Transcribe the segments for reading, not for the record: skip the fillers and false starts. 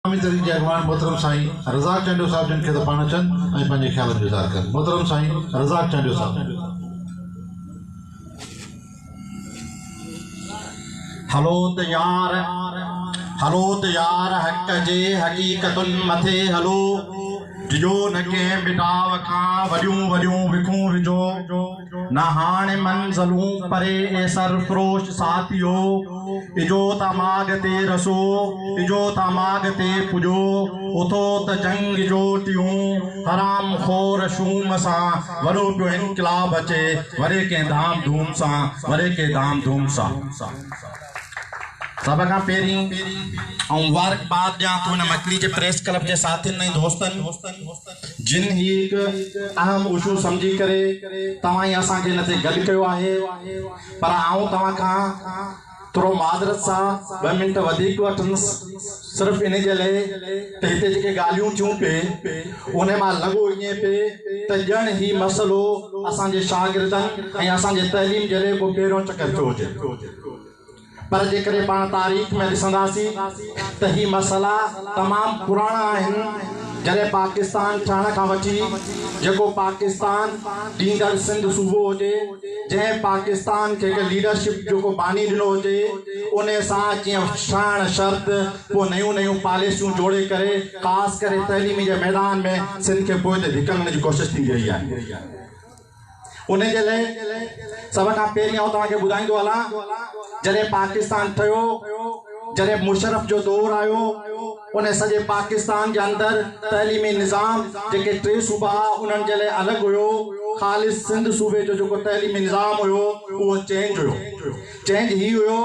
जगवान मोहतरम साईं रज़ाक चांडियो साहब जिन खे त पाण अचनि ऐं पंहिंजे ख़्याल जो इज़हार कनि। मोहतरम साईं रज़ाक चांडियो साहब। हलो त यार हक़ जे हक़ीक़तुनि मथे हलो, जो न कंहिं बिटाव खां वॾियूं वॾियूं विखूं विझो, न हाणे मंज़लूं परे ए सरफरोश साथियो, इजो था माग ते रसो, इजो था माग ते पुॼो, उथो त जंग जो टियूं हराम खोर शूम सां वॾो पियो इनकलाब अचे, वरे कंहिं धाम धूम सां, वरे कंहिं धाम धूम सां। सब खां पहिरीं मुबारकबाद ॾियां थो हिन मकली जे प्रेस क्लब जे साथियुनि ऐं दोस्तनि जिन ही हिकु अहम इशू सम्झी करे तव्हां ई असांखे हिन ते गॾु कयो आहे। पर आऊं तव्हां खां थोरो माज़रत सां 2 मिंट वधीक वठंदुसि, सिर्फ़ु इन जे लाइ त हिते जेके ॻाल्हियूं थियूं पे उन मां लॻो ईअं पे त ॼण ही मसइलो असांजे शागिर्दनि ऐं असांजे तइलीम जे लाइ को पहिरियों चकर थियो हुजे। पर जेकॾहिं पाण तारीख़ में ॾिसंदासीं त ही मसइला तमामु पुराणा आहिनि। जॾहिं पाकिस्तान ठहण खां वठी जेको पाकिस्तान ॾींदड़ सिंध सूबो हुजे, जंहिं पाकिस्तान खे लीडरशिप जेको बानी ॾिनो हुजे, उन सां जीअं शान शर्त पोइ नयूं नयूं पॉलिसियूं जोड़े करे ख़ासि करे तइलीमी जे मैदान में सिंध खे पोइ ते धिकण जी कोशिशि थींदी रही आहे। उन जे लाइ सभ खां पहिरीं आउं तव्हांखे ॿुधाईंदो हलां, जॾहिं पाकिस्तान ठहियो, जॾहिं मुशर्रफ जो दौर आयो, उन सॼे पाकिस्तान जे अंदरि तइलीमी निज़ाम जेके 3 सूबा उन्हनि जे लाइ अलॻि हुयो। ख़ालिस सिंध सूबे जो जेको तइलीमी निज़ाम हुयो उहो चेंज हुयो। चेंज ही हुयो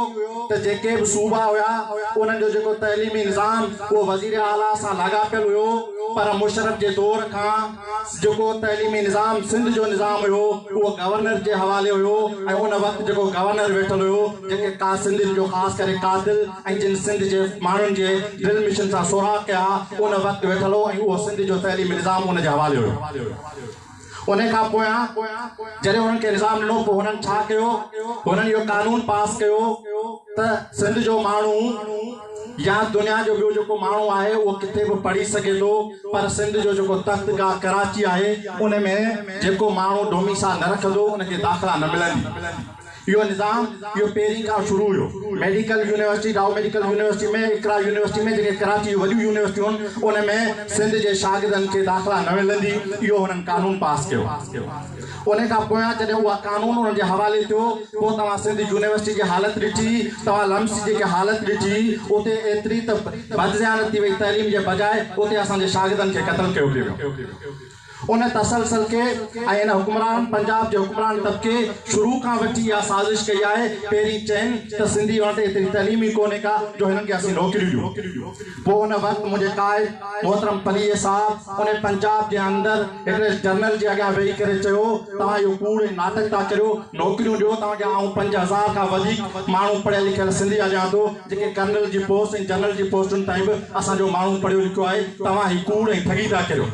त जेके बि सूबा हुया उन्हनि जो जेको तइलीमी निज़ाम उहो वज़ीर आला सां लाॻापियल हुयो। पर मुशर्रफ जे दौर खां जेको तइलीमी निज़ाम सिंध जो निज़ाम हुयो उहो गवर्नर जे हवाले हुयो, ऐं उन वक़्तु जेको गवर्नर वेठल हुयो, जेके का सिंध जो ख़ासि करे कादिल ऐं जिन सिंध जे माण्हुनि जे ड्रिल मिशन सां सोराख़ कया, उन वक़्तु वेठल हो ऐं उहो सिंध जो तइलीमी निज़ाम उन जे हवाले हुयो। उन खां पोयां जॾहिं उन्हनि खे निज़ाम ॾिनो, पोइ हुननि छा कयो, हुननि इहो कानून पास कयो त सिंध जो माण्हू या दुनिया जो ॿियो जेको माण्हू आहे उहो किथे बि पढ़ी सघे थो, पर सिंध जो जेको तख़्तगाह कराची आहे उन में जेको माण्हू डोमिसाइल न रखंदो उनखे दाख़िला न मिलंदी। इहो निज़ाम इहो पहिरीं खां शुरू हुयो। मेडिकल यूनिवर्सिटी, डाउ मेडिकल यूनिवर्सिटी में, इकरा यूनिवर्सिटी में, जेके कराची जूं वॾियूं यूनिवर्सिटियूं आहिनि उन में सिंध जे शागिर्दनि खे दाख़िला न मिलंदी। इहो हुननि कानून पास कयो। उन खां पोयां जॾहिं उहा कानून उन्हनि जे हवाले थियो, पोइ तव्हां सिंध यूनिवर्सिटी जी हालत ॾिठी, तव्हां लम्स जी जेके हालत ॾिठी, उते एतिरी त बदज़ियानत थी वई तइलीम जे बजाए, उते असांजे शागिर्दनि खे क़त्ल कयो वियो। उन तसलसल के ऐं हिन हुक्मरान पंजाब जे हुक्मरान तबिके शुरू खां वठी इहा साज़िश कई आहे। पहिरीं चइनि त सिंधी वटि एतिरी तइलीमी कोन्हे का जो हिननि खे असीं नौकिरियूं ॾियूं। पोइ उन वक़्तु मुंहिंजे काइद मोहतरम पलीअ साहब उन पंजाब जे अंदरि हिकिड़े जर्नल जे अॻियां वेही करे चयो, तव्हां इहो कूड़ ऐं नाटक था करियो, नौकिरियूं ॾियो तव्हांखे। आऊं 5000 खां वधीक माण्हू पढ़ियल लिखियल सिंधी ॾियां थो, जेके कर्नल जी पोस्ट ऐं जनरल जी पोस्टुनि ताईं बि असांजो माण्हू पढ़ियो लिखियो आहे। तव्हां ही कूड़ ऐं ठगी था करियो।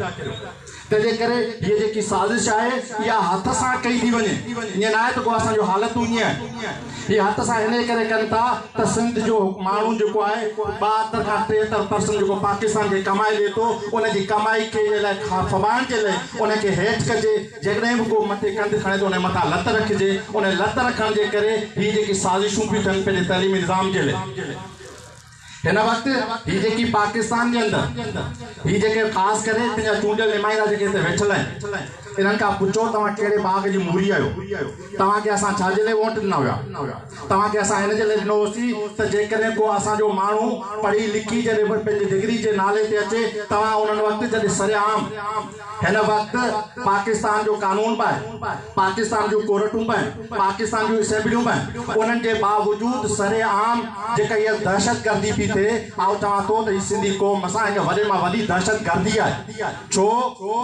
तंहिंजे करे हीअ जेकी साज़िश आहे इहा हथ सां कई थी वञे। ईअं न आहे त को असांजो हालतूं ईअं आहे, हीअ हथ सां हिन करे कनि था त सिंध जो माण्हू जेको आहे 72 खां 73% जेको पाकिस्तान खे कमाए ॾिए थो, उनजी कमाई खे लाइ फबाइण जे लाइ उनखे हेठि कजे। जेकॾहिं बि को मथे कंधु खणे त उन मथां लत रखिजे। उन लत रखण जे करे हीअ जेकी साज़िशूं पियूं थियनि पंहिंजे तइलीमी निज़ाम जे लाइ। हिन वक़्तु हीअ जेकी पाकिस्तान जे अंदरि हीअ जेके ख़ासि करे पंहिंजा चूंडियल नुमाइंदा जेके हिते वेठल आहिनि, इन्हनि खां पुछो तव्हां कहिड़े बाग़ जी मूरी आहियो, तव्हांखे असां छाजे लाइ वोट ॾिना हुया, तव्हांखे असां हिन जे लाइ ॾिनो होसीं त जेकॾहिं को असांजो माण्हू पढ़ी लिखी जॾहिं पंहिंजी डिग्री जे नाले ते अचे, तव्हां उन्हनि वक़्तु जॾहिं सरेआम हिन वक़्तु पाकिस्तान जो कानून बि आहे, पाकिस्तान जूं कोर्टूं बि आहिनि, पाकिस्तान जूं असेंबलियूं बि आहिनि, उन्हनि जे बावजूदि सरेआम जेका इहा दहशतगर्दी पई थिए, आउं चवां थो त हीअ सिंधी क़ौम असां हिकु वॾे मां वॾी दहशतगर्दी आहे। छो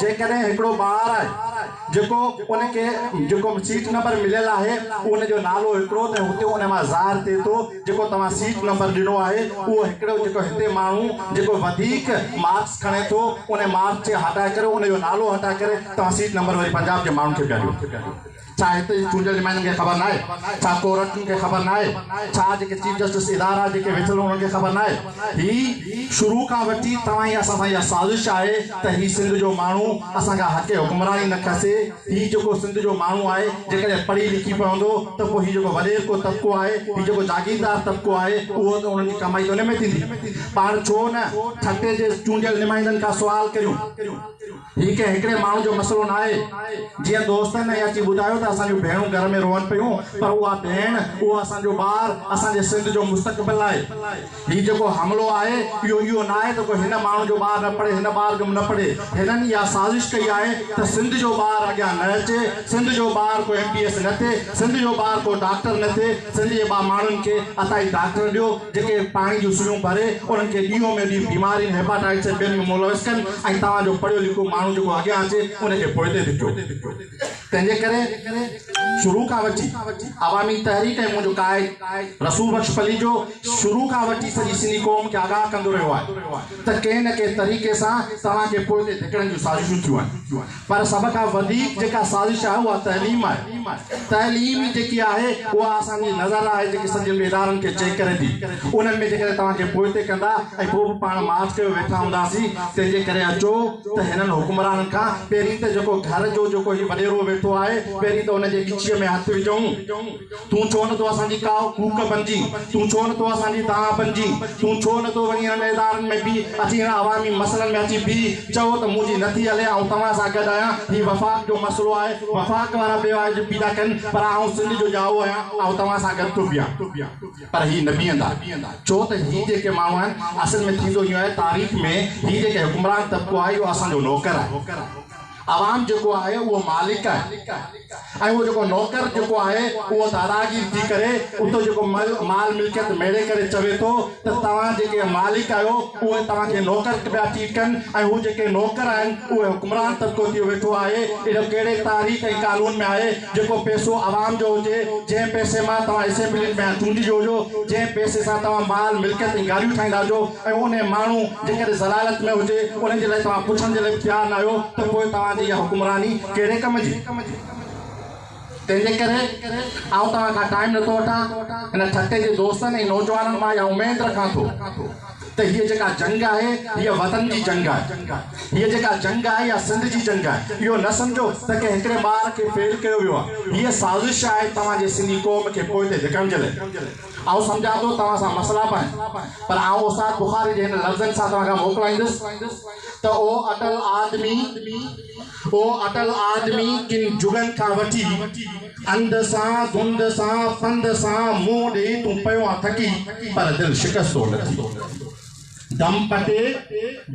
जेकॾहिं हिकिड़ो ॿारु आहे आहे जेको उनखे जेको सीट नंबर मिलियल आहे उनजो नालो हिकिड़ो त हुते उन मां ज़ाहिर थिए थो जेको तव्हां सीट नंबर ॾिनो आहे उहो हिकिड़ो जेको हिते माण्हू जेको वधीक मार्क्स खणे थो उन मार्क्स खे हटाए करे उनजो नालो हटाए करे तव्हां सीट नंबर वरी पंजाब जे माण्हुनि खे ॾियो छा हिते चूंडियल नुमाइंदनि खे ख़बर न आहे छा कोर्टनि खे ख़बर न आहे छा जेके चीफ जस्टिस इदारा जेके वेठल उन्हनि खे ख़बर न आहे ही शुरू खां वठी तव्हां असां सां इहा साज़िश आहे त ही सिंध जो माण्हू असांखां हक़ हुकुमरानी न खसे ही जेको सिंध जो माण्हू आहे जेकॾहिं पढ़ी लिखी पवंदो त पोइ ही जेको वॾेर को तबिको आहे ही जेको जागीरदार तबिको आहे उहो त उन्हनि जी कमाई उन में थींदी पाण छो न ठटे जे चूंडियल नुमाइंदनि खां सुवाल करियूं ही के हिकिड़े माण्हू जो मसइलो न आहे जीअं दोस्तनि ऐं अची ॿुधायो त असांजूं भेणूं घर में रोअनि पियूं पर उहा भेण उहो असांजो ॿार असांजे सिंध जो मुस्तक़बिल आहे ही जेको हमिलो आहे इहो न आहे त कोई हिन माण्हू जो ॿार न पढ़े हिन ॿार जो न पढ़े हिननि इहा साज़िश कई आहे त सिंध जो ॿार अॻियां न अचे सिंध जो ॿार को MPS न थिए सिंध जो ॿार को डॉक्टर न थिए सिंध जे माण्हुनि खे असांजी डॉक्टर ॾियो जेके पाणी जूं सुइयूं भरे उन्हनि खे ॾींहों में ॾींहुं बीमारियुनि हेपाटाइटिस ॿियनि में मुलविस कनि ऐं तव्हांजो पढ़ियो लिखियो माण्हू जेको अॻियां अचे उनखे पोइते ॾिजो तंहिंजे करे शुरू खां वठी अवामी तहरीक ऐं मुंहिंजो काइद रसूल बख्श पली जो शुरू खां वठी सॼी सिंधी क़ौम खे आगाह कंदो रहियो आहे त कंहिं न कंहिं तरीक़े सां तव्हांखे पोइते धिकण जूं साज़िशूं थियूं आहिनि पर सभ खां वधीक जेका साज़िश आहे उहा तइलीम आहे तइलीम जेकी आहे उहा असांजी नज़र आहे जेकी सॼनि इदारनि खे चेक करे थी उन्हनि में जेकॾहिं तव्हांखे पोइते कंदा ऐं पोइ बि पाण मार्च कयो वेठा हूंदासीं तंहिंजे करे अचो त हिननि हुकुमराननि खां पहिरीं त जेको घर जो जेको ही वॾेरो वेठो आहे पहिरीं त उनजे गिचीअ में हथु विझूं तूं छो नथो असांजी काव कूक बणिजी तूं छो नथो असांजी दाह बणिजी तूं छो नथो वञी हिन इदारनि में बि अची हिन अवामी मसइलनि में अची बि चओ त मुंहिंजी नथी हले ऐं तव्हां सां गॾु आहियां ही वफ़ाक़ जो मसइलो आहे वफ़ाक़ वारा बेवाइज बि था कनि पर आउं सिंध जो ॼाओ आहियां ऐं तव्हां सां गॾु थो बीहां पर ही न बीहंदा छो त ही जेके माण्हू आहिनि असल में थींदो इहो आहे तारीख़ में ही जेके हुकुमरान तबिको आहे इहो असांजो नौकर आहे आवाम जेको आहे उहो मालिक आहे ऐं उहो जेको नौकर जेको आहे उहो दादागीर थी करे उतो जेको माल मिल्कियत मेड़े करे चवे थो त तव्हां जेके मालिक आहियो उहे तव्हांखे नौकर पिया ट्रीट कनि ऐं हू जेके नौकर आहिनि उहे हुकुमरान तबिको थी वेठो आहे अहिड़ो कहिड़े तारीख़ ऐं कानून में आहे जेको पैसो आवाम जो हुजे जंहिं पैसे मां तव्हां असेंबली में चूंडिजो हुजो जंहिं पैसे सां तव्हां माल मिल्कियत ऐं गाॾियूं ठाहींदा हुजो ऐं उन माण्हू जेकॾहिं ज़लालत में हुजे उन जे लाइ तव्हां पुछण जे लाइ तयारु न आहियो त पोइ तव्हांजी इहा हुकुमरानी कहिड़े कम जी तंहिंजे करे आउं तव्हां खां टाइम नथो वठां हिन ठटे जे दोस्तनि ऐं नौजवाननि मां इहा उमेद रखां थो त हीअ जेका जंग आहे हीअ वतन जी जंग आहे हीअ जेका जंग आहे इहा सिंध जी जंग आहे इहो न सम्झो त के हिकिड़े ॿार खे फेल कयो वियो आहे हीअ साज़िश आहे तव्हांजे सिंधी क़ौम खे पोइते धिकण जे लाइ आउं सम्झां थो तव्हां सां मसइला पाइनि पर आउं उस्ताद बुखारी जे हिन लफ़्ज़नि सां तव्हांखां मोकिलाईंदुसि त ओ अटल आदमी किन जुगनि खां वठी अंध सां धुंध सां पंध सां मुंहुं ॾेई तूं पियो आहे थकी पर दिलि शिकस्तो न थी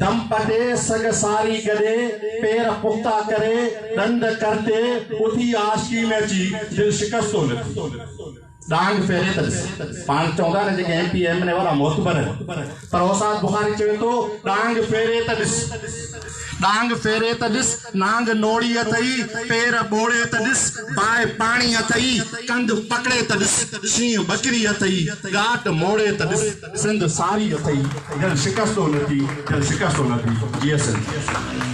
दम पटे सग सारी गॾे पेर पुख्ता करे दंद करते उथी आशिकी में अची दिलि शिकस्तो न थी डांग फेरे त पाण चवंदा न जेके MP MLA वारा मोतबर पर उस्ताद बुखारी चवे थो डांग फेरे त ॾिस नांग नोड़ी अथई पेर ॿोड़े त ॾिस बाहि पाणी अथई कंध पकड़े त ॾिस शींहं बकरी अथई घाट मोड़े त ॾिस सिंध सारी अथई दिलि शिकस्तो न थी जीअं सिंध